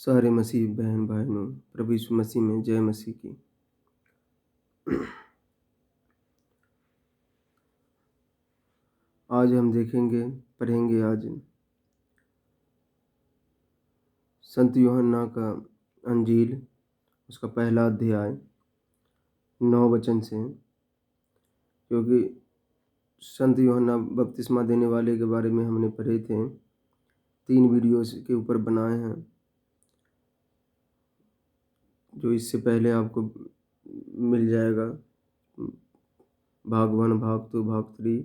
सारे मसीह बहन भाइयों, प्रभु यीशु मसीह में जय मसीह की। आज हम पढ़ेंगे आज संत यूहन्ना का अंजील, उसका पहला अध्याय 9 वचन से, क्योंकि संत यूहन्ना बपतिस्मा देने वाले के बारे में हमने पढ़े थे, 3 वीडियोस के ऊपर बनाए हैं, जो इससे पहले आपको मिल जाएगा, भाग 1, भाग 2, भाग 3।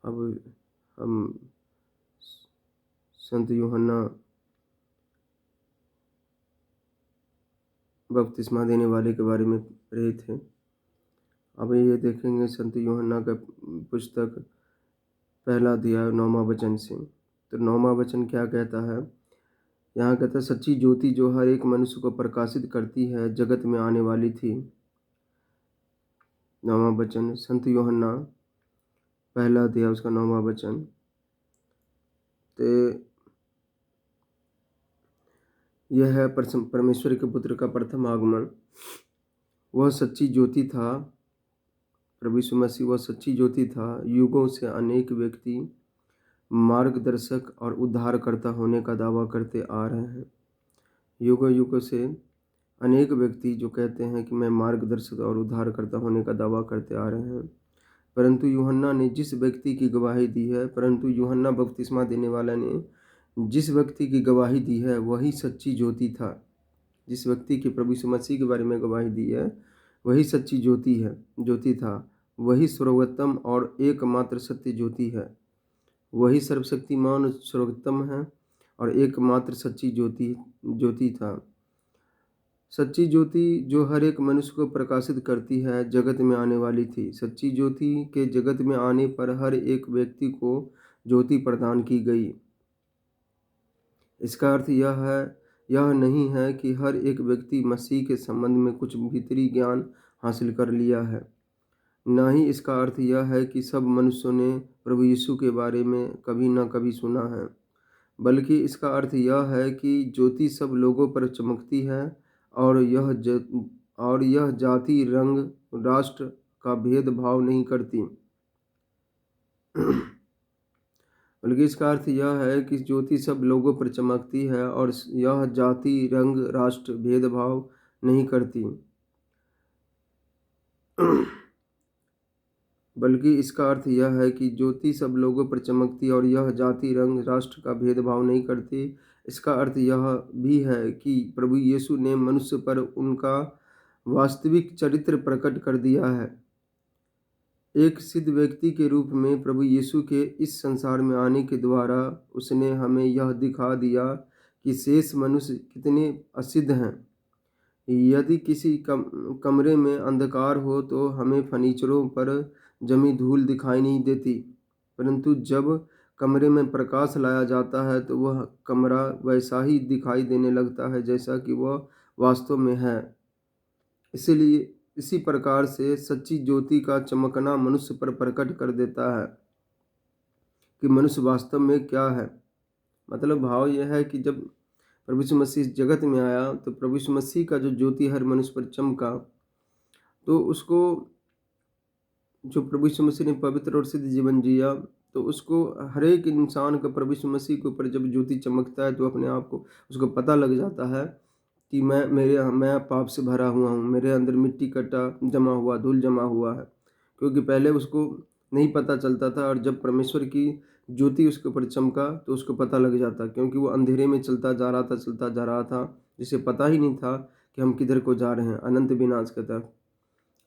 अब हम संत यूहन्ना बपतिस्मा देने वाले के बारे में पढ़े थे। अब ये देखेंगे संत यूहन्ना का पुस्तक पहला अध्याय 9वां वचन से। तो 9वां वचन क्या कहता है? यहाँ कहता है, सच्ची ज्योति जो हर एक मनुष्य को प्रकाशित करती है जगत में आने वाली थी। 9वां वचन, संत यूहन्ना पहला अध्याय उसका 9वां वचन। तो यह है परमेश्वर के पुत्र का प्रथम आगमन। वह सच्ची ज्योति था, प्रभु यीशु मसीह वह सच्ची ज्योति था। युगों से अनेक व्यक्ति मार्गदर्शक और उद्धारकर्ता होने का दावा करते आ रहे हैं। युगों युगों से अनेक व्यक्ति जो कहते हैं कि मैं मार्गदर्शक और उद्धारकर्ता होने का दावा करते आ रहे हैं, परंतु यूहन्ना ने जिस व्यक्ति की गवाही दी है, परंतु यूहन्ना बपतिस्मा देने वाला ने जिस व्यक्ति की गवाही दी है वही सच्ची ज्योति था। जिस व्यक्ति की प्रभु यीशु मसीह के बारे में गवाही दी है वही सच्ची ज्योति था। वही सर्वोत्तम और एकमात्र सत्य ज्योति है। वही सर्वशक्तिमान सर्वोत्तम है और एकमात्र सच्ची ज्योति था। सच्ची ज्योति जो हर एक मनुष्य को प्रकाशित करती है जगत में आने वाली थी। सच्ची ज्योति के जगत में आने पर हर एक व्यक्ति को ज्योति प्रदान की गई। इसका अर्थ यह नहीं है कि हर एक व्यक्ति मसीह के संबंध में कुछ भीतरी ज्ञान हासिल कर लिया है। ना ही इसका अर्थ यह है कि सब मनुष्यों ने प्रभु यीशु के बारे में कभी न कभी सुना है, बल्कि इसका अर्थ यह है कि ज्योति सब लोगों पर चमकती है और यह जाति, रंग, राष्ट्र का भेदभाव नहीं करती। बल्कि इसका अर्थ यह है कि ज्योति सब लोगों पर चमकती है और यह जाति, रंग, राष्ट्र भेदभाव नहीं करती। बल्कि इसका अर्थ यह है कि ज्योति सब लोगों पर चमकती और यह जाति, रंग, राष्ट्र का भेदभाव नहीं करती। इसका अर्थ यह भी है कि प्रभु यीशु ने मनुष्य पर उनका वास्तविक चरित्र प्रकट कर दिया है। एक सिद्ध व्यक्ति के रूप में प्रभु यीशु के इस संसार में आने के द्वारा उसने हमें यह दिखा दिया कि शेष मनुष्य कितने असिद्ध हैं। यदि किसी कमरे में अंधकार हो तो हमें फर्नीचरों पर जमी धूल दिखाई नहीं देती, परंतु जब कमरे में प्रकाश लाया जाता है तो वह कमरा वैसा ही दिखाई देने लगता है जैसा कि वह वास्तव में है। इसलिए इसी प्रकार से सच्ची ज्योति का चमकना मनुष्य पर प्रकट कर देता है कि मनुष्य वास्तव में क्या है। मतलब भाव यह है कि जब प्रभु यीशु मसीह जगत में आया तो प्रभु यीशु मसीह का जो ज्योति हर मनुष्य पर चमका, तो उसको जो प्रभु यीशु मसीह ने पवित्र और सिद्ध जीवन जिया, तो उसको हर एक इंसान का प्रभु यीशु मसीह के ऊपर जब ज्योति चमकता है तो अपने आप को उसको पता लग जाता है कि मैं पाप से भरा हुआ हूँ, मेरे अंदर मिट्टी कट्टा जमा हुआ, धूल जमा हुआ है। क्योंकि पहले उसको नहीं पता चलता था, और जब परमेश्वर की ज्योति उसके ऊपर चमका तो उसको पता लग जाता, क्योंकि वो अंधेरे में चलता जा रहा था, जिसे पता ही नहीं था कि हम किधर को जा रहे हैं, अनंत विनाश की तरफ।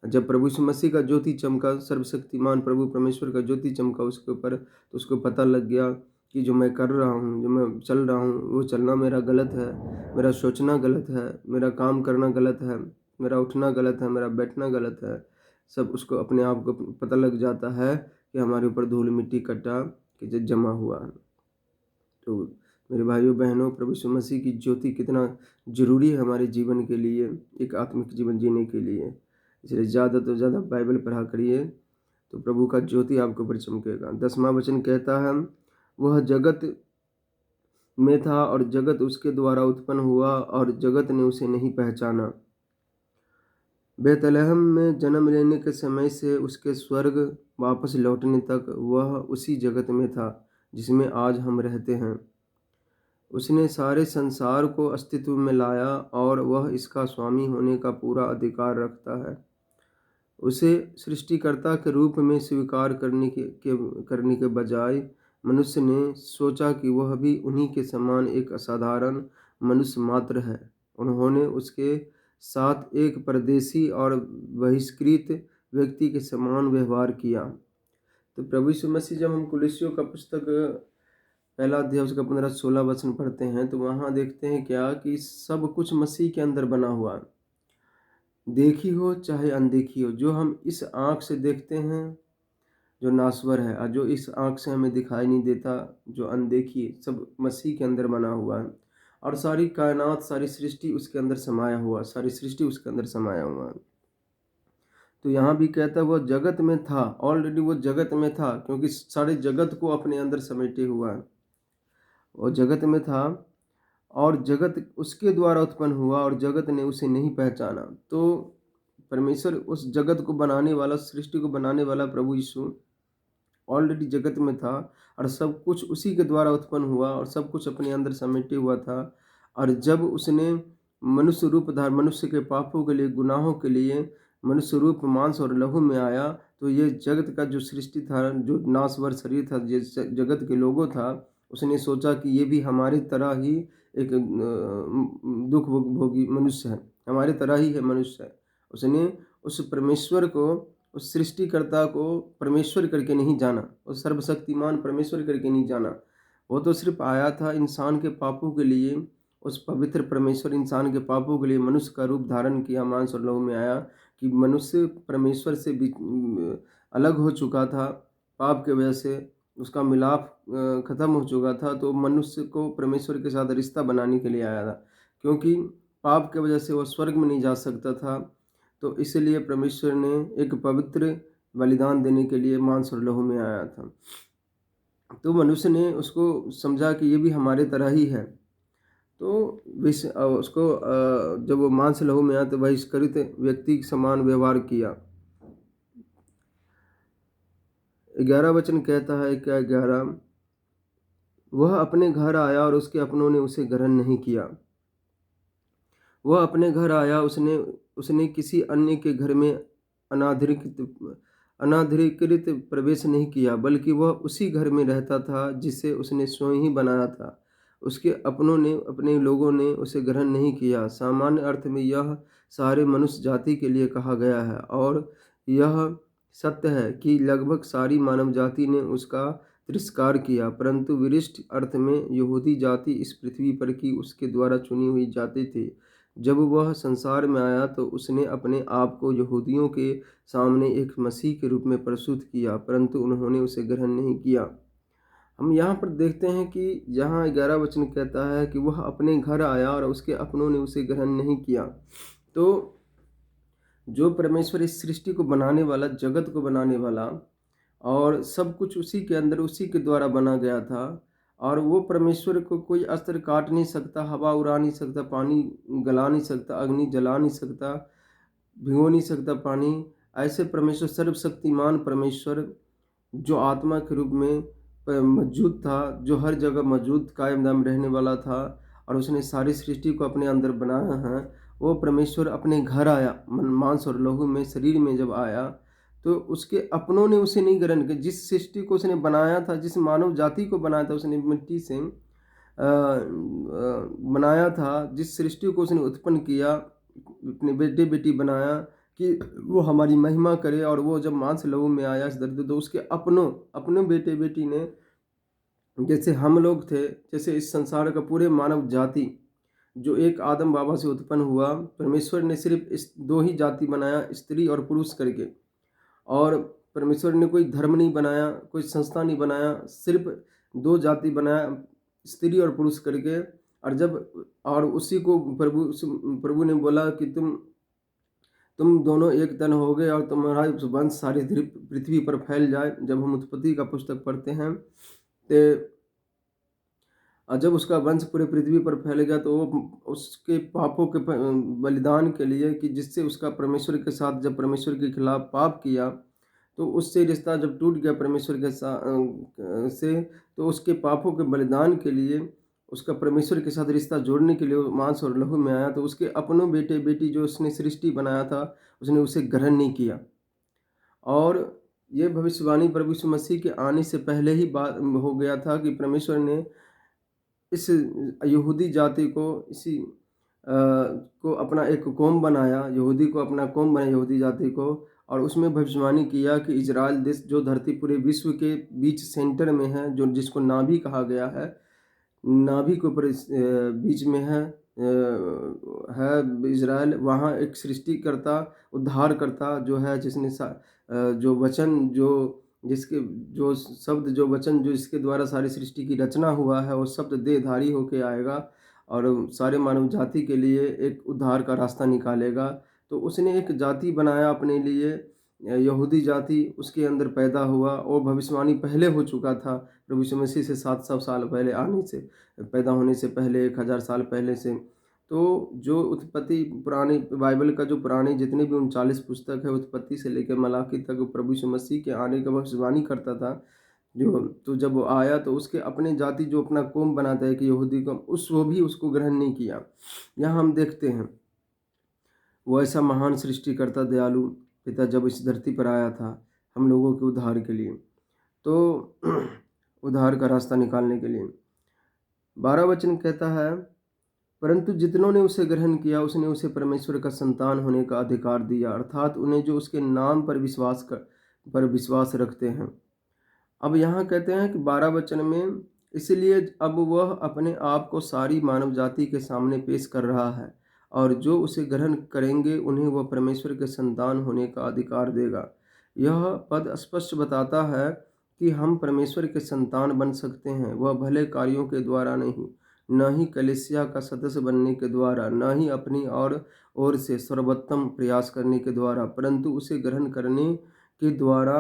जब प्रभु यीशु मसीह का ज्योति चमका, सर्वशक्तिमान प्रभु परमेश्वर का ज्योति चमका उसके ऊपर, तो उसको पता लग गया कि जो मैं कर रहा हूँ, जो मैं चल रहा हूँ, वो चलना मेरा गलत है, मेरा सोचना गलत है, मेरा काम करना गलत है, मेरा उठना गलत है, मेरा बैठना गलत है। सब उसको अपने आप को पता लग जाता है कि हमारे ऊपर धूल मिट्टी कट्टा कि जमा हुआ है। तो मेरे भाइयों बहनों, प्रभु यीशु मसीह की ज्योति कितना जरूरी है हमारे जीवन के लिए, एक आत्मिक जीवन जीने के लिए। इसलिए ज़्यादा तो ज़्यादा बाइबल पढ़ा करिए, तो प्रभु का ज्योति आपके ऊपर चमकेगा। 10वां वचन कहता है, वह जगत में था और जगत उसके द्वारा उत्पन्न हुआ और जगत ने उसे नहीं पहचाना। बेतलहम में जन्म लेने के समय से उसके स्वर्ग वापस लौटने तक वह उसी जगत में था जिसमें आज हम रहते हैं। उसने सारे संसार को अस्तित्व में लाया और वह इसका स्वामी होने का पूरा अधिकार रखता है। उसे सृष्टिकर्ता के रूप में स्वीकार करने के बजाय मनुष्य ने सोचा कि वह भी उन्हीं के समान एक असाधारण मनुष्य मात्र है। उन्होंने उसके साथ एक परदेशी और बहिष्कृत व्यक्ति के समान व्यवहार किया। तो प्रभु यीशु मसीह, जब हम कुलुस्सियों का पुस्तक पहला अध्याय उसका 15-16 वचन पढ़ते हैं तो वहाँ देखते हैं क्या कि सब कुछ मसीह के अंदर बना हुआ है। देखी हो चाहे अनदेखी हो, जो हम इस आँख से देखते हैं जो नासवर है और जो इस आँख से हमें दिखाई नहीं देता जो अनदेखी है, सब मसीह के अंदर बना हुआ है। और सारी कायनात, सारी सृष्टि उसके अंदर समाया हुआ, सारी सृष्टि उसके अंदर समाया हुआ है। तो यहाँ भी कहता है वह जगत में था, ऑलरेडी वो जगत में था क्योंकि सारे जगत को अपने अंदर समेटे हुआ है। वो जगत में था और जगत उसके द्वारा उत्पन्न हुआ और जगत ने उसे नहीं पहचाना। तो परमेश्वर, उस जगत को बनाने वाला, सृष्टि को बनाने वाला प्रभु यीशु ऑलरेडी जगत में था और सब कुछ उसी के द्वारा उत्पन्न हुआ और सब कुछ अपने अंदर समेटे हुआ था। और जब उसने मनुष्य रूप धारण, मनुष्य के पापों के लिए, गुनाहों के लिए मनुष्य रूप मांस और लहू में आया, तो ये जगत का जो सृष्टि था, जो नासवर शरीर था, जिस जगत के लोगों था, उसने सोचा कि ये भी हमारे तरह ही एक दुख भोगी मनुष्य है, हमारे तरह ही है मनुष्य है। उसने उस परमेश्वर को, उस सृष्टिकर्ता को परमेश्वर करके नहीं जाना, उस सर्वशक्तिमान परमेश्वर करके नहीं जाना। वो तो सिर्फ आया था इंसान के पापों के लिए। उस पवित्र परमेश्वर इंसान के पापों के लिए मनुष्य का रूप धारण किया, मांस और लहू में आया कि मनुष्य परमेश्वर से भी अलग हो चुका था। पाप के वजह से उसका मिलाप खत्म हो चुका था। तो मनुष्य को परमेश्वर के साथ रिश्ता बनाने के लिए आया था, क्योंकि पाप के वजह से वह स्वर्ग में नहीं जा सकता था। तो इसलिए परमेश्वर ने एक पवित्र बलिदान देने के लिए मांस और लहू में आया था। तो मनुष्य ने उसको समझा कि ये भी हमारे तरह ही है। तो उसको जब वो मांस लहू में आया तो बहिष्कृत व्यक्ति के समान व्यवहार किया। 11 वचन कहता है, क्या 11, वह अपने घर आया और उसके अपनों ने उसे ग्रहण नहीं किया। वह अपने घर आया, उसने किसी अन्य के घर में अनाधिकृत प्रवेश नहीं किया, बल्कि वह उसी घर में रहता था जिसे उसने स्वयं ही बनाया था। उसके अपनों ने, अपने लोगों ने उसे ग्रहण नहीं किया। सामान्य अर्थ में यह सारे मनुष्य जाति के लिए कहा गया है और यह सत्य है कि लगभग सारी मानव जाति ने उसका तिरस्कार किया, परंतु विशिष्ट अर्थ में यहूदी जाति इस पृथ्वी पर की उसके द्वारा चुनी हुई जाति थी। जब वह संसार में आया तो उसने अपने आप को यहूदियों के सामने एक मसीह के रूप में प्रस्तुत किया, परंतु उन्होंने उसे ग्रहण नहीं किया। हम यहाँ पर देखते हैं कि जहाँ 11 वचन कहता है कि वह अपने घर आया और उसके अपनों ने उसे ग्रहण नहीं किया। तो जो परमेश्वर इस सृष्टि को बनाने वाला, जगत को बनाने वाला, और सब कुछ उसी के अंदर, उसी के द्वारा बना गया था, और वो परमेश्वर को कोई अस्त्र काट नहीं सकता, हवा उड़ा नहीं सकता, पानी गला नहीं सकता, अग्नि जला नहीं सकता, भिगो नहीं सकता पानी। ऐसे परमेश्वर, सर्वशक्तिमान परमेश्वर, जो आत्मा के रूप में मौजूद था, जो हर जगह मौजूद, कायम दायम रहने वाला था, और उसने सारी सृष्टि को अपने अंदर बनाया है, वो परमेश्वर अपने घर आया, मांस और लहू में, शरीर में जब आया, तो उसके अपनों ने उसे नहीं ग्रहण किया। जिस सृष्टि को उसने बनाया था, जिस मानव जाति को बनाया था, उसने मिट्टी से बनाया था, जिस सृष्टि को उसने उत्पन्न किया, अपने बेटे बेटी बनाया कि वो हमारी महिमा करे, और वो जब मांस लहू में आया इस धरती, तो उसके अपने बेटे बेटी ने, जैसे हम लोग थे, जैसे इस संसार का पूरे मानव जाति जो एक आदम बाबा से उत्पन्न हुआ, परमेश्वर ने सिर्फ इस दो ही जाति बनाया, स्त्री और पुरुष करके। और परमेश्वर ने कोई धर्म नहीं बनाया, कोई संस्था नहीं बनाया, सिर्फ दो जाति बनाया, स्त्री और पुरुष करके। और उसी को प्रभु ने बोला कि तुम दोनों एक तन हो गए और तुम्हारा वंश सारी पृथ्वी पर फैल जाए। जब हम उत्पत्ति का पुस्तक पढ़ते हैं तो और जब उसका वंश पूरे पृथ्वी पर फैल गया तो वो उसके पापों के बलिदान के लिए, कि जिससे उसका परमेश्वर के साथ जब परमेश्वर के खिलाफ पाप किया, तो उससे रिश्ता जब टूट गया परमेश्वर के साथ से, तो उसके पापों के बलिदान के लिए, उसका परमेश्वर के साथ रिश्ता जोड़ने के लिए वो मांस और लहू में आया। तो उसके अपनों बेटे बेटी जो उसने सृष्टि बनाया था, उसने उसे ग्रहण नहीं किया। और ये भविष्यवाणी प्रभु यीशु मसीह के आने से पहले ही बात हो गया था कि परमेश्वर ने इस यहूदी जाति को को अपना एक कौम बनाया, यहूदी को अपना कौम बनाया, यहूदी जाति को। और उसमें भविष्यवाणी किया कि इज़राइल देश जो धरती पूरे विश्व के बीच सेंटर में है, जो जिसको नाभि कहा गया है, नाभि के ऊपर बीच में है इज़राइल। वहाँ एक सृष्टिकर्ता, उद्धारकर्ता जो है, जिसने जो वचन जो जिसके जो शब्द जो वचन जो इसके द्वारा सारी सृष्टि की रचना हुआ है, वो शब्द देहधारी होके आएगा और सारे मानव जाति के लिए एक उद्धार का रास्ता निकालेगा। तो उसने एक जाति बनाया अपने लिए, यहूदी जाति उसके अंदर पैदा हुआ, और भविष्यवाणी पहले हो चुका था प्रभु यीशु मसीह से 700 साल पहले आने से, पैदा होने से पहले 1000 साल पहले से। तो जो उत्पत्ति पुरानी बाइबल का जो पुराने जितने भी 39 पुस्तक है, उत्पत्ति से लेकर मलाकी तक, वो प्रभु यीशु मसीह के आने का भविष्यवाणी करता था। जो तो जब वो आया तो उसके अपने जाति जो अपना कौम बनाता है कि यहूदी कौम, वो भी उसको ग्रहण नहीं किया। यहाँ हम देखते हैं वो ऐसा महान सृष्टिकर्ता दयालु पिता जब इस धरती पर आया था हम लोगों के उद्धार के लिए, तो उद्धार का रास्ता निकालने के लिए। 12 वचन कहता है, परंतु जितनों ने उसे ग्रहण किया उसने उसे परमेश्वर का संतान होने का अधिकार दिया, अर्थात उन्हें जो उसके नाम पर विश्वास रखते हैं। अब यहाँ कहते हैं कि 12 वचन में, इसलिए अब वह अपने आप को सारी मानव जाति के सामने पेश कर रहा है, और जो उसे ग्रहण करेंगे उन्हें वह परमेश्वर के संतान होने का अधिकार देगा। यह पद स्पष्ट बताता है कि हम परमेश्वर के संतान बन सकते हैं, वह भले कार्यों के द्वारा नहीं, न ही कलीसिया का सदस्य बनने के द्वारा, न ही अपनी ओर से सर्वोत्तम प्रयास करने के द्वारा, परंतु उसे ग्रहण करने के द्वारा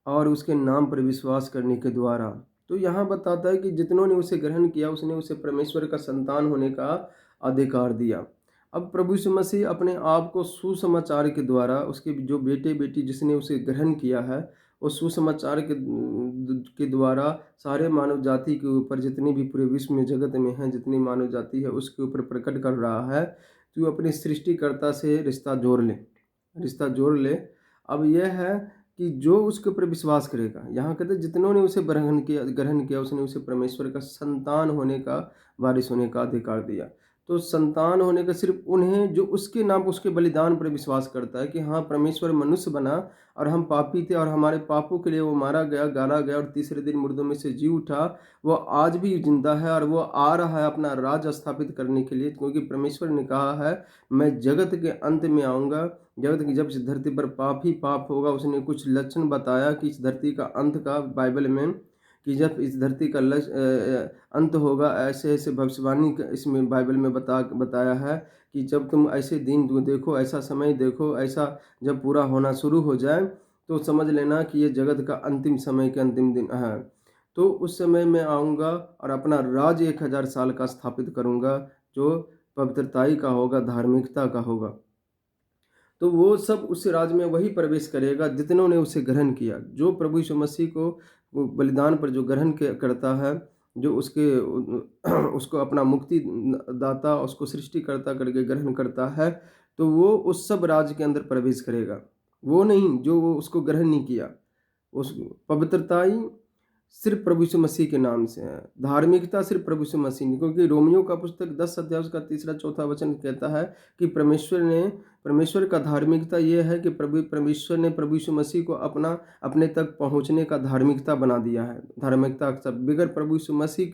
और उसके नाम पर विश्वास करने के द्वारा। तो यहाँ बताता है कि जितनों ने उसे ग्रहण किया उसने उसे परमेश्वर का संतान होने का अधिकार दिया। अब प्रभु यीशु मसीह अपने आप को सुसमाचार के द्वारा, उसके जो बेटे बेटी जिसने उसे ग्रहण किया है, उस सुसमाचार के द्वारा सारे मानव जाति के ऊपर, जितनी भी पूरे विश्व में जगत में है, जितनी मानव जाति है, उसके ऊपर प्रकट कर रहा है कि वो अपने सृष्टिकर्ता से रिश्ता जोड़ ले। अब यह है कि जो उसके ऊपर विश्वास करेगा, यहाँ कहते हैं जितनों ने उसे ग्रहण किया उसने उसे परमेश्वर का संतान होने का, वारिस होने का अधिकार दिया। तो संतान होने का सिर्फ उन्हें जो उसके नाम उसके बलिदान पर विश्वास करता है कि हाँ परमेश्वर मनुष्य बना और हम पापी थे और हमारे पापों के लिए वो मारा गया, गाला गया और तीसरे दिन मुर्दों में से जी उठा। वो आज भी जिंदा है और वो आ रहा है अपना राज स्थापित करने के लिए, क्योंकि परमेश्वर ने कहा है मैं जगत के अंत में आऊँगा। जगत की जब इस धरती पर पाप ही पाप होगा, उसने कुछ लक्षण बताया कि इस धरती का अंत का बाइबल में, कि जब इस धरती का अंत होगा, ऐसे ऐसे भविष्यवाणी इसमें बाइबल में बताया है कि जब तुम ऐसे दिन देखो, ऐसा समय देखो, ऐसा जब पूरा होना शुरू हो जाए तो समझ लेना कि ये जगत का अंतिम समय के अंतिम दिन है। तो उस समय मैं आऊँगा और अपना राज 1000 साल का स्थापित करूँगा, जो पवित्रताई का होगा, धार्मिकता का होगा। तो वो सब उस राज में वही प्रवेश करेगा जितनों ने उसे ग्रहण किया। जो प्रभु यीशु मसीह को वो बलिदान पर जो ग्रहण करता है, जो उसको अपना मुक्ति दाता, उसको सृष्टिकर्ता करके ग्रहण करता है, तो वो उस सब राज के अंदर प्रवेश करेगा। वो नहीं जो वो उसको ग्रहण नहीं किया। उस पवित्रताई सिर्फ प्रभु यीशु मसीह के नाम से है, धार्मिकता सिर्फ प्रभु यीशु मसीह ने, क्योंकि रोमियो का पुस्तक 10 अध्याय उसका 3-4 वचन कहता है कि परमेश्वर का धार्मिकता ये है कि परमेश्वर ने प्रभु यीशु मसीह को अपने तक पहुंचने का धार्मिकता बना दिया है। धार्मिकता सब बगैर प्रभु यीशु मसीह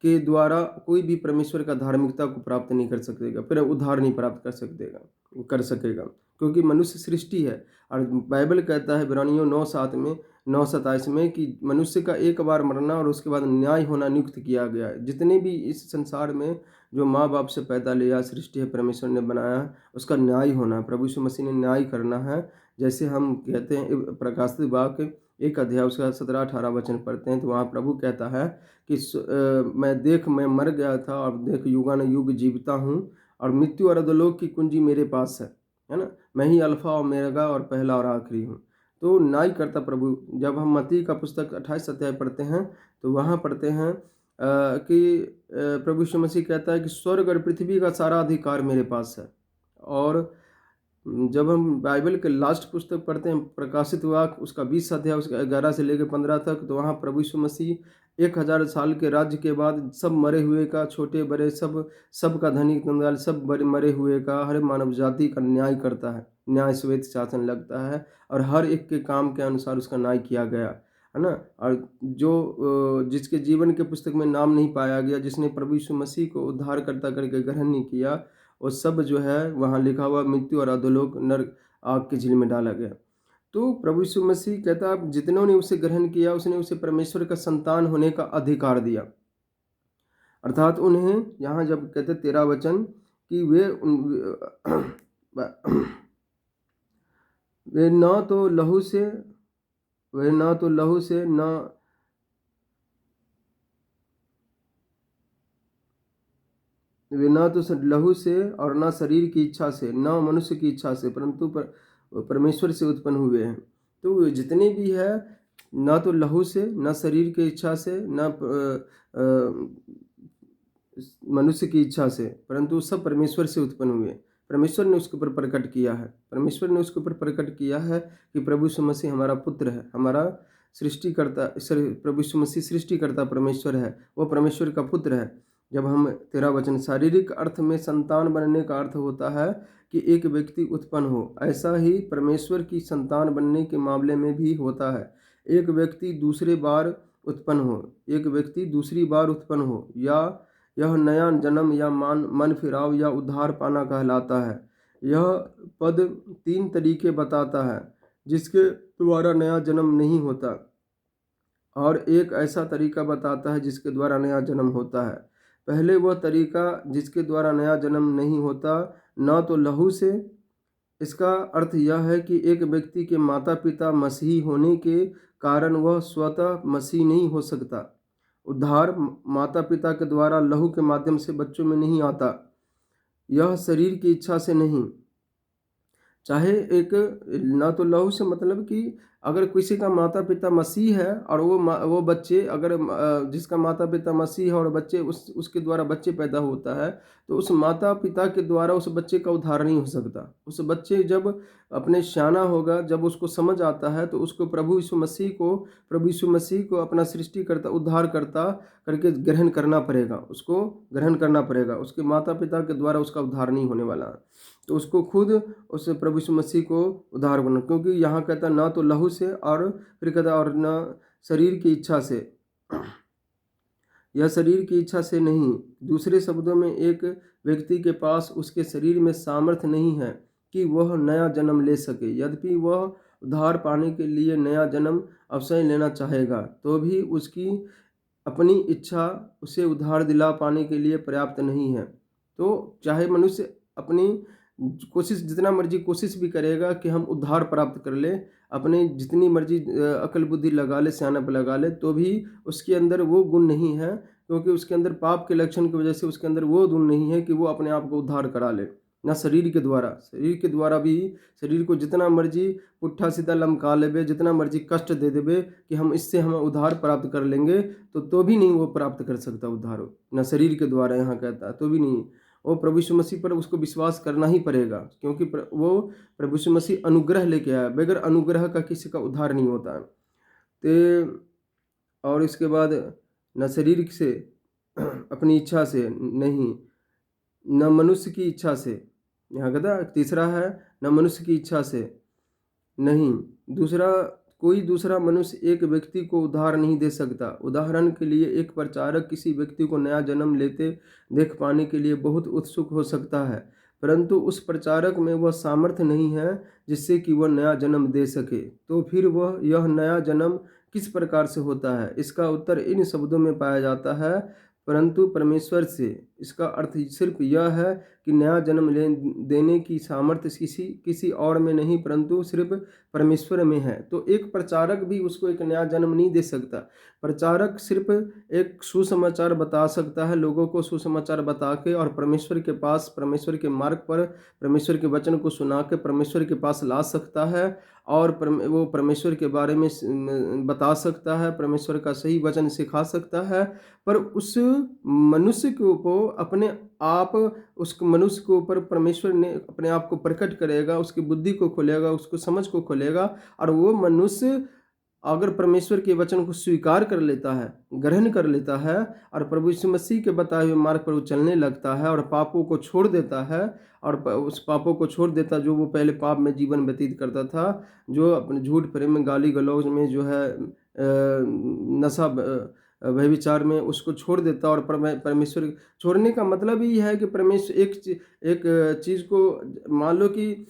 के द्वारा कोई भी परमेश्वर का धार्मिकता को प्राप्त नहीं कर सकेगा, फिर उद्धार नहीं प्राप्त कर सकेगा, क्योंकि मनुष्य सृष्टि है। और बाइबल कहता है इब्रानियों 9:27 में कि मनुष्य का एक बार मरना और उसके बाद न्याय होना नियुक्त किया गया है। जितने भी इस संसार में जो माँ बाप से पैदा लिया सृष्टि है, परमेश्वर ने बनाया, उसका न्याय होना है। प्रभु यीशु मसीह ने न्याय करना है। जैसे हम कहते हैं प्रकाशित वाक्य 1 अध्याय उसका 17-18 वचन पढ़ते हैं, तो वहाँ प्रभु कहता है कि मैं मर गया था और देख युगानुयुग जीवता हूँ और मृत्यु और अधोलोक की कुंजी मेरे पास है ना? मैं ही अल्फ़ा और ओमेगा और पहला और आखिरी हूँ। तो न्याय करता प्रभु, जब हम मत्ती का पुस्तक 28 अध्याय पढ़ते हैं तो वहाँ पढ़ते हैं कि प्रभु यीशु मसीह कहता है कि स्वर्ग और पृथ्वी का सारा अधिकार मेरे पास है। और जब हम बाइबल के लास्ट पुस्तक पढ़ते हैं प्रकाशित वाक्य उसका 20 अध्याय उसका 11 से लेकर 15 तक, तो वहाँ प्रभु यीशु मसीह 1000 साल के राज्य के बाद सब मरे हुए का, छोटे बड़े सबका धनी कंगाल सब बड़े मरे हुए का, हर मानव जाति का न्याय करता है। न्याय श्वेत शासन लगता है और हर एक के काम के अनुसार उसका न्याय किया गया है ना। और जो जिसके जीवन के पुस्तक में नाम नहीं पाया गया, जिसने प्रभु यीशु मसीह को उद्धारकर्ता करके ग्रहण नहीं किया, वो सब जो है वहाँ लिखा हुआ मृत्यु और अधोलोक नरक आग की झील में डाला गया। तो प्रभु यीशु मसीह कहता है जितनों ने उसे ग्रहण किया उसने उसे परमेश्वर का संतान होने का अधिकार दिया। अर्थात उन्हें यहाँ जब कहते 13 वचन कि वे न तो लहू से लहू से और न शरीर की इच्छा से, न मनुष्य की इच्छा से, परंतु परमेश्वर से उत्पन्न हुए हैं। तो जितने भी है न तो लहू से, न शरीर की इच्छा से, न मनुष्य की इच्छा से, परंतु सब परमेश्वर से उत्पन्न हुए। परमेश्वर ने उसके ऊपर प्रकट किया है। परमेश्वर ने उसके ऊपर प्रकट किया है कि प्रभु यीशु मसीह हमारा पुत्र है, हमारा सृष्टिकर्ता। प्रभु यीशु मसीह सृष्टिकर्ता परमेश्वर है, वो परमेश्वर का पुत्र है। जब हम 13 वचन, शारीरिक अर्थ में संतान बनने का अर्थ होता है कि एक व्यक्ति उत्पन्न हो, ऐसा ही परमेश्वर की संतान बनने के मामले में भी होता है। एक व्यक्ति दूसरी बार उत्पन्न हो, या यह नया जन्म या मन फिराव या उद्धार पाना कहलाता है। यह पद 3 तरीके बताता है जिसके द्वारा नया जन्म नहीं होता, और एक ऐसा तरीका बताता है जिसके द्वारा नया जन्म होता है। पहले वह तरीका जिसके द्वारा नया जन्म नहीं होता, न तो लहू से। इसका अर्थ यह है कि एक व्यक्ति के माता पिता मसीही होने के कारण वह स्वतः मसीह नहीं हो सकता। उद्धार माता पिता के द्वारा लहू के माध्यम से बच्चों में नहीं आता, यह शरीर की इच्छा से नहीं। चाहे एक ना तो लहू से मतलब कि अगर किसी का माता पिता मसीह है और वो बच्चे अगर जिसका माता पिता मसीह है और बच्चे उसके द्वारा बच्चे पैदा होता है, तो उस माता पिता के द्वारा उस बच्चे का उद्धार नहीं हो सकता। उस बच्चे जब अपने शाना होगा, जब उसको समझ आता है, तो उसको प्रभु यीशु मसीह को अपना सृष्टिकर्ता उद्धारकर्ता करके ग्रहण करना पड़ेगा, उसको ग्रहण करना पड़ेगा। उसके माता पिता के द्वारा उसका उद्धार नहीं होने वाला, तो उसको खुद उस प्रभु यीशु मसीह को उद्धार करना। क्योंकि यहाँ कहता ना तो लहू से और फिर कहता और न शरीर की इच्छा से, यह शरीर की इच्छा से नहीं। दूसरे शब्दों में एक व्यक्ति के पास उसके शरीर में सामर्थ्य नहीं है कि वह नया जन्म ले सके। यद्यपि वह उद्धार पाने के लिए नया जन्म अवश्य लेना चाहेगा, तो भी उसकी अपनी इच्छा उसे उद्धार दिला पाने के लिए पर्याप्त नहीं है। तो चाहे मनुष्य अपनी कोशिश जितना मर्जी कोशिश भी करेगा कि हम उद्धार प्राप्त कर ले, अपने जितनी मर्जी अकल बुद्धि लगा ले, सियानप लगा ले, तो भी उसके अंदर वो गुण नहीं है, क्योंकि उसके अंदर पाप के लक्षण की वजह से उसके अंदर वो गुण नहीं है कि वो अपने आप को उद्धार करा ले। ना शरीर के द्वारा भी शरीर को जितना मर्जी पुट्ठा सीधा लमका लेबे, जितना मर्जी कष्ट दे देबे कि हम इससे हम उद्धार प्राप्त कर लेंगे, तो भी नहीं वो प्राप्त कर सकता उद्धार। ना शरीर के द्वारा यहाँ कहता है, तो भी नहीं। वो प्रभु यीशु मसीह पर उसको विश्वास करना ही पड़ेगा, क्योंकि वो प्रभु यीशु मसीह अनुग्रह लेके आया। बगैर अनुग्रह का किसी का उद्धार नहीं होता है। तो और इसके बाद न शरीर से अपनी इच्छा से नहीं, न मनुष्य की इच्छा से। यहाँ कहता तीसरा है न मनुष्य की इच्छा से नहीं। कोई दूसरा मनुष्य एक व्यक्ति को उद्धार नहीं दे सकता। उदाहरण के लिए एक प्रचारक किसी व्यक्ति को नया जन्म लेते देख पाने के लिए बहुत उत्सुक हो सकता है, परंतु उस प्रचारक में वह सामर्थ्य नहीं है जिससे कि वह नया जन्म दे सके। तो फिर यह नया जन्म किस प्रकार से होता है? इसका उत्तर इन शब्दों में पाया जाता है, परंतु परमेश्वर से। इसका अर्थ सिर्फ यह है कि नया जन्म देने की सामर्थ्य किसी किसी और में नहीं परंतु सिर्फ परमेश्वर में है। तो एक प्रचारक भी उसको एक नया जन्म नहीं दे सकता। प्रचारक सिर्फ एक सुसमाचार बता सकता है, लोगों को सुसमाचार बता के और परमेश्वर के पास, परमेश्वर के मार्ग पर, परमेश्वर के वचन को सुना के परमेश्वर के पास ला सकता है और वो परमेश्वर के बारे में बता सकता है, परमेश्वर का सही वचन सिखा सकता है। पर उस मनुष्य के ऊपर अपने आप, उस मनुष्य के ऊपर परमेश्वर ने अपने आप को प्रकट करेगा, उसकी बुद्धि को खोलेगा, उसको समझ को खोलेगा और वो मनुष्य अगर परमेश्वर के वचन को स्वीकार कर लेता है, ग्रहण कर लेता है और प्रभु यीशु मसीह के बताए हुए मार्ग पर वो चलने लगता है और पापों को छोड़ देता है और उस पापों को छोड़ देता जो वो पहले पाप में जीवन व्यतीत करता था, जो अपने झूठ प्रेम में, गाली गलौज में, जो है नशा व्यभिचार में, उसको छोड़ देता और परमेश्वर छोड़ने का मतलब ही है कि परमेश्वर एक चीज़ को मान लो कि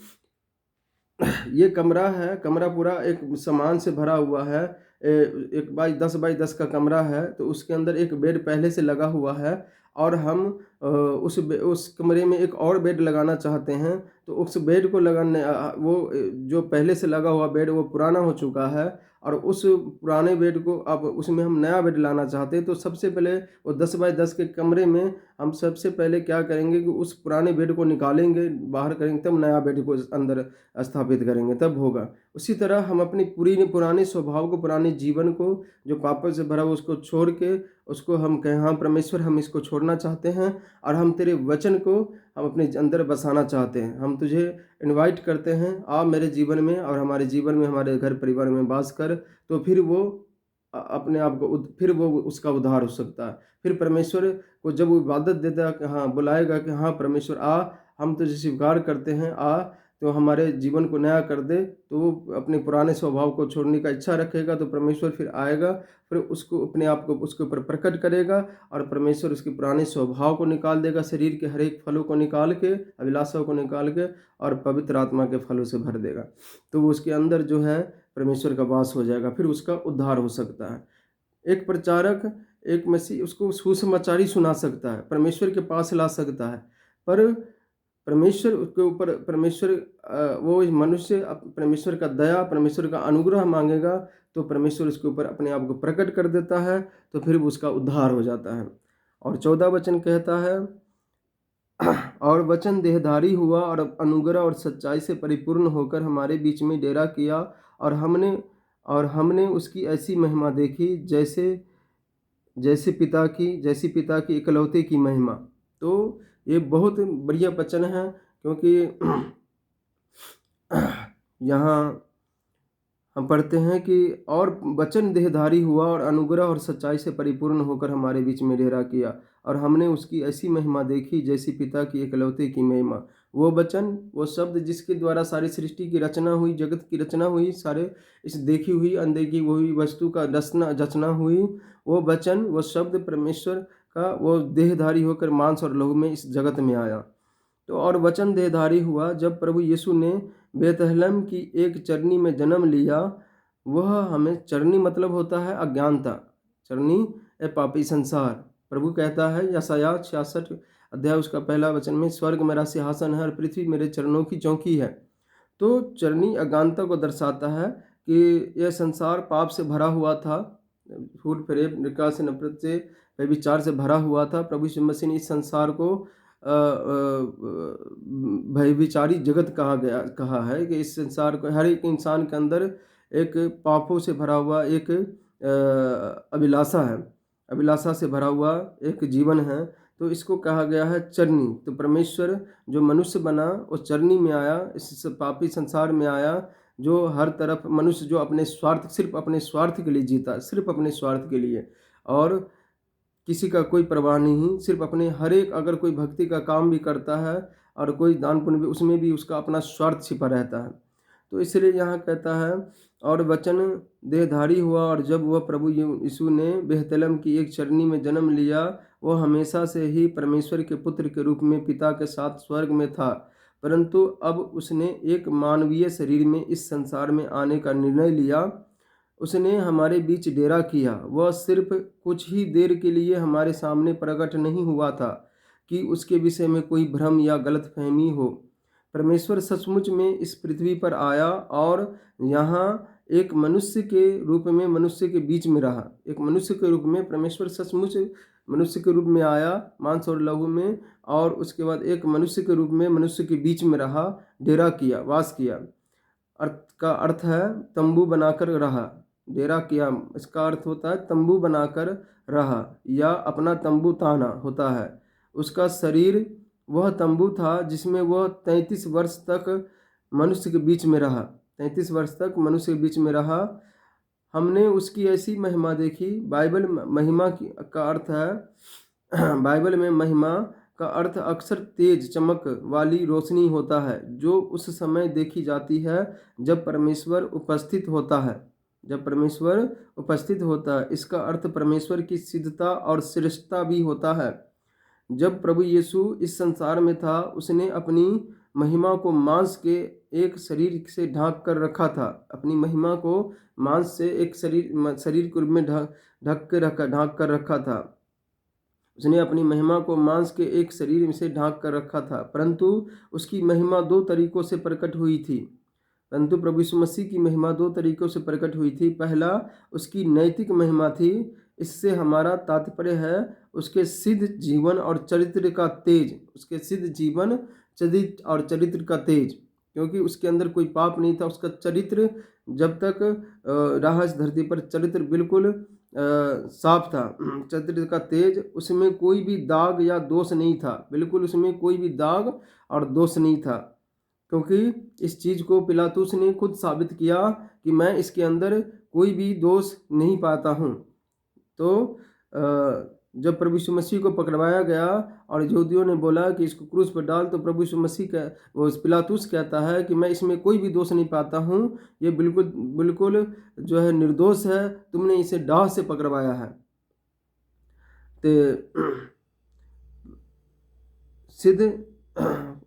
ये कमरा है, कमरा पूरा एक सामान से भरा हुआ है, एक बाई 10 का कमरा है, तो उसके अंदर एक बेड पहले से लगा हुआ है और हम उस कमरे में एक और बेड लगाना चाहते हैं, तो उस बेड को लगाने वो जो पहले से लगा हुआ बेड वो पुराना हो चुका है और उस पुराने बेड को अब उसमें हम नया बेड लाना चाहते हैं। तो सबसे पहले वो 10 बाई 10 के कमरे में हम सबसे पहले क्या करेंगे कि उस पुराने बेड को निकालेंगे, बाहर करेंगे, तब नया बेड को अंदर स्थापित करेंगे, तब होगा। उसी तरह हम अपनी पुराने स्वभाव को, पुराने जीवन को जो पापों से भरा हुआ उसको छोड़ के उसको हम कहें, हाँ परमेश्वर हम इसको छोड़ना चाहते हैं और हम तेरे वचन को हम अपने अंदर बसाना चाहते हैं। हम तुझे इनवाइट करते हैं, आ मेरे जीवन में और हमारे जीवन में, हमारे घर परिवार में वास कर। तो फिर वो अपने आप को फिर वो उसका उद्धार हो सकता है। फिर परमेश्वर को जब वो इबादत देता है कि हाँ, बुलाएगा कि हाँ परमेश्वर आ, हम तुझे स्वीकार करते हैं, आ तो हमारे जीवन को नया कर दे, तो वो अपने पुराने स्वभाव को छोड़ने का इच्छा रखेगा, तो परमेश्वर फिर आएगा, फिर उसको अपने आप को उसके ऊपर प्रकट करेगा और परमेश्वर उसके पुराने स्वभाव को निकाल देगा, शरीर के हर एक फलों को निकाल के, अभिलाषाओं को निकाल के और पवित्र आत्मा के फलों से भर देगा। तो वो उसके अंदर जो है परमेश्वर का वास हो जाएगा, फिर उसका उद्धार हो सकता है। एक प्रचारक, एक मसीह उसको सुसमाचार ही सुना सकता है, परमेश्वर के पास ला सकता है, पर परमेश्वर उसके ऊपर वो मनुष्य परमेश्वर का दया, परमेश्वर का अनुग्रह मांगेगा तो परमेश्वर उसके ऊपर अपने आप को प्रकट कर देता है, तो फिर उसका उद्धार हो जाता है। और 14 वचन कहता है, और वचन देहधारी हुआ और अनुग्रह और सच्चाई से परिपूर्ण होकर हमारे बीच में डेरा किया और हमने उसकी ऐसी महिमा देखी जैसे पिता की इकलौते की महिमा। तो ये बहुत बढ़िया वचन है, क्योंकि यहाँ हम पढ़ते हैं कि और वचन देहधारी हुआ और अनुग्रह और सच्चाई से परिपूर्ण होकर हमारे बीच में डेरा किया और हमने उसकी ऐसी महिमा देखी जैसी पिता की इकलौते की महिमा। वो वचन, वो शब्द जिसके द्वारा सारी सृष्टि की रचना हुई, जगत की रचना हुई, सारे इस देखी हुई अनदेखी हुई वस्तु का रचना हुई, वो वचन, वो शब्द परमेश्वर का वो देहधारी होकर मांस और लहू में इस जगत में आया। तो और वचन देहधारी हुआ जब प्रभु यीशु ने बेतहलम की एक चरनी में जन्म लिया। वह हमें, चरनी मतलब होता है अज्ञानता, चरनी ए पापी संसार। प्रभु कहता है यशायाह 66 अध्याय उसका पहला वचन में, स्वर्ग मेरा सिंहासन है और पृथ्वी मेरे चरणों की चौकी है। तो चरनी अज्ञानता को दर्शाता है कि यह संसार पाप से भरा हुआ था, झूठ प्रेम निकाह से नफरत से व्यभिचार से भरा हुआ था। प्रभु यीशु मसीह ने इस संसार को व्यभिचारी जगत कहा है कि इस संसार को, हर एक इंसान के अंदर एक पापों से भरा हुआ एक अभिलाषा से भरा हुआ एक जीवन है। तो इसको कहा गया है चरनी। तो परमेश्वर जो मनुष्य बना वो चरनी में आया, इस पापी संसार में आया, जो हर तरफ मनुष्य जो सिर्फ अपने स्वार्थ के लिए जीता, सिर्फ अपने स्वार्थ के लिए, और किसी का कोई परवाह नहीं, सिर्फ अपने हर एक, अगर कोई भक्ति का काम भी करता है और कोई दान पुण्य भी, उसमें भी उसका अपना स्वार्थ छिपा रहता है। तो इसलिए यहाँ कहता है और वचन देहधारी हुआ और जब वह प्रभु यीशु ने बेहतलम की एक चरनी में जन्म लिया, वह हमेशा से ही परमेश्वर के पुत्र के रूप में पिता के साथ स्वर्ग में था, परंतु अब उसने एक मानवीय शरीर में इस संसार में आने का निर्णय लिया। उसने हमारे बीच डेरा किया। वह सिर्फ कुछ ही देर के लिए हमारे सामने प्रकट नहीं हुआ था, कि उसके विषय में कोई भ्रम या गलतफहमी हो। परमेश्वर सचमुच में इस पृथ्वी पर आया और यहाँ एक मनुष्य के रूप में मनुष्य के बीच में रहा। एक मनुष्य के रूप में परमेश्वर सचमुच मनुष्य के रूप में आया मांस और लहू में, और उसके बाद एक मनुष्य के रूप में मनुष्य के बीच में रहा, डेरा किया, वास किया। अर्थ का अर्थ है तंबू बनाकर रहा। डेरा किया इसका अर्थ होता है तंबू बनाकर रहा या अपना तंबू ताना होता है। उसका शरीर वह तंबू था जिसमें वह 33 वर्ष तक मनुष्य के बीच में रहा। 33 वर्ष तक मनुष्य के बीच में रहा। हमने उसकी ऐसी महिमा देखी। बाइबल महिमा का अर्थ है बाइबल में महिमा का अर्थ अक्सर तेज चमक वाली रोशनी होता है जो उस समय देखी जाती है जब परमेश्वर उपस्थित होता है। जब परमेश्वर उपस्थित होता है, इसका अर्थ परमेश्वर की सिद्धता और श्रेष्ठता भी होता है। जब प्रभु यीशु इस संसार में था, उसने अपनी महिमा को मांस के एक शरीर से ढांक कर रखा था। अपनी महिमा को मांस से एक शरीर के रूप में ढांक कर रखा था। उसने अपनी महिमा को मांस के एक शरीर से ढांक कर रखा था, परंतु उसकी महिमा दो तरीकों से प्रकट हुई थी। परंतु प्रभु यीशु मसीह की महिमा दो तरीकों से प्रकट हुई थी। पहला उसकी नैतिक महिमा थी। इससे हमारा तात्पर्य है उसके सिद्ध जीवन और चरित्र का तेज। उसके सिद्ध जीवन और चरित्र का तेज, क्योंकि उसके अंदर कोई पाप नहीं था। उसका चरित्र जब तक रहा इस धरती पर, चरित्र बिल्कुल साफ था। चरित्र का तेज, उसमें कोई भी दाग या दोष नहीं था। बिल्कुल उसमें कोई भी दाग और दोष नहीं था, क्योंकि इस चीज़ को पिलातुस ने खुद साबित किया कि मैं इसके अंदर कोई भी दोष नहीं पाता हूँ। तो जब प्रभु यीशु मसीह को पकड़वाया गया और यहूदियों ने बोला कि इसको क्रूस पर डाल, तो प्रभु यीशु मसीह का वो पिलातुस कहता है कि मैं इसमें कोई भी दोष नहीं पाता हूँ, ये बिल्कुल जो है निर्दोष है, तुमने इसे डाह से पकड़वाया है। तो सिद्ध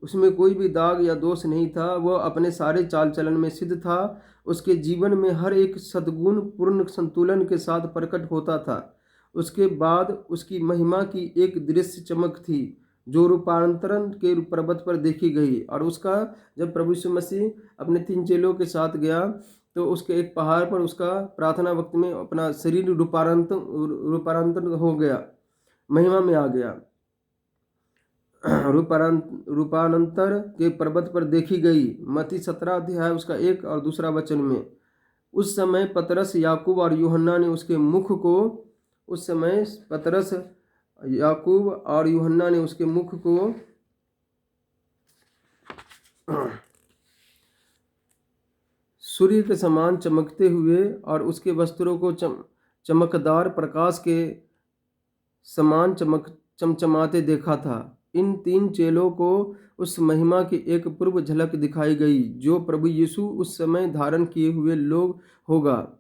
उसमें कोई भी दाग या दोष नहीं था। वह अपने सारे चाल चलन में सिद्ध था। उसके जीवन में हर एक सद्गुण पूर्ण संतुलन के साथ प्रकट होता था। उसके बाद उसकी महिमा की एक दृश्य चमक थी जो रूपांतरण के पर्वत पर देखी गई। और उसका जब प्रभु यीशु मसीह अपने 3 चेलों के साथ गया, तो उसके एक पहाड़ पर उसका प्रार्थना वक्त में अपना शरीर रूपांतरण हो गया, महिमा में आ गया। रूपांतर के पर्वत पर देखी गई। मत्ती 17 अध्याय उसका 1 और 2 वचन में, उस समय पतरस, याकूब और यूहन्ना ने उसके मुख को सूर्य के समान चमकते हुए और उसके वस्त्रों को चमकदार प्रकाश के समान चमचमाते देखा था। इन 3 चेलों को उस महिमा की एक पूर्व झलक दिखाई गई जो प्रभु यीशु उस समय धारण किए हुए लोग होगा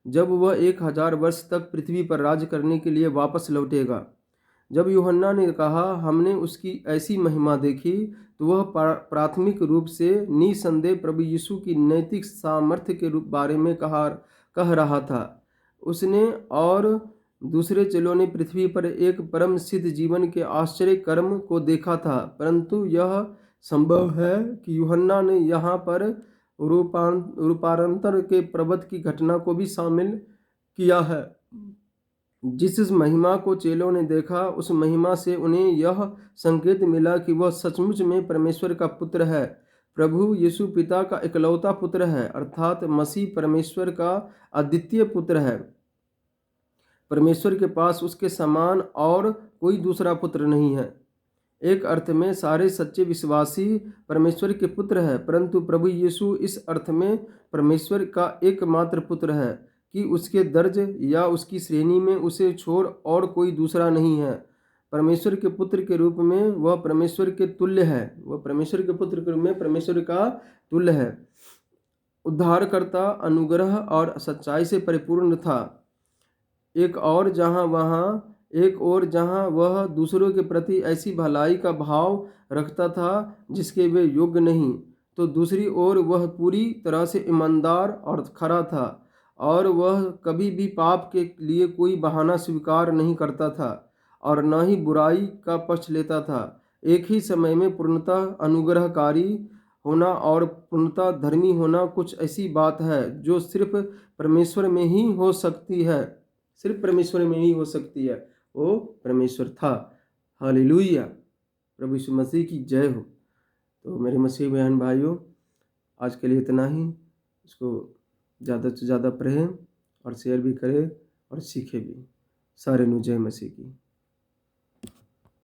जब वह 1000 वर्ष तक पृथ्वी पर राज करने के लिए वापस लौटेगा। जब यूहन्ना ने कहा हमने उसकी ऐसी महिमा देखी, तो वह प्राथमिक रूप से निसंदेह प्रभु यीशु की नैतिक सामर्थ्य के बारे में कह रहा था। उसने और दूसरे चेलों ने पृथ्वी पर एक परम सिद्ध जीवन के आश्चर्य कर्म को देखा था, परंतु यह संभव है कि यूहन्ना ने यहाँ पर रूपांतर के पर्वत की घटना को भी शामिल किया है। जिस महिमा को चेलों ने देखा, उस महिमा से उन्हें यह संकेत मिला कि वह सचमुच में परमेश्वर का पुत्र है। प्रभु यीशु पिता का इकलौता पुत्र है, अर्थात मसीह परमेश्वर का अद्वितीय पुत्र है। परमेश्वर के पास उसके समान और कोई दूसरा पुत्र नहीं है। एक अर्थ में सारे सच्चे विश्वासी परमेश्वर के पुत्र है, परंतु प्रभु यीशु इस अर्थ में परमेश्वर का एकमात्र पुत्र है कि उसके दर्ज या उसकी श्रेणी में उसे छोड़ और कोई दूसरा नहीं है। परमेश्वर के पुत्र के रूप में वह परमेश्वर के तुल्य है। वह परमेश्वर के पुत्र के रूप में परमेश्वर का तुल्य है। उद्धारकर्ता अनुग्रह और सच्चाई से परिपूर्ण था। एक और जहाँ वह दूसरों के प्रति ऐसी भलाई का भाव रखता था जिसके वे योग्य नहीं, तो दूसरी ओर वह पूरी तरह से ईमानदार और खरा था और वह कभी भी पाप के लिए कोई बहाना स्वीकार नहीं करता था और न ही बुराई का पक्ष लेता था। एक ही समय में पूर्णतः अनुग्रहकारी होना और पूर्णतः धर्मी होना कुछ ऐसी बात है जो सिर्फ परमेश्वर में ही हो सकती है। सिर्फ परमेश्वर में ही हो सकती है। वो परमेश्वर था। हालेलुया। प्रभु यीशु मसीह की जय हो। तो मेरे मसीह बहन भाइयों, आज के लिए इतना ही। इसको ज़्यादा से ज़्यादा पढ़ें और शेयर भी करें और सीखें भी। सारे नु जय मसीह की।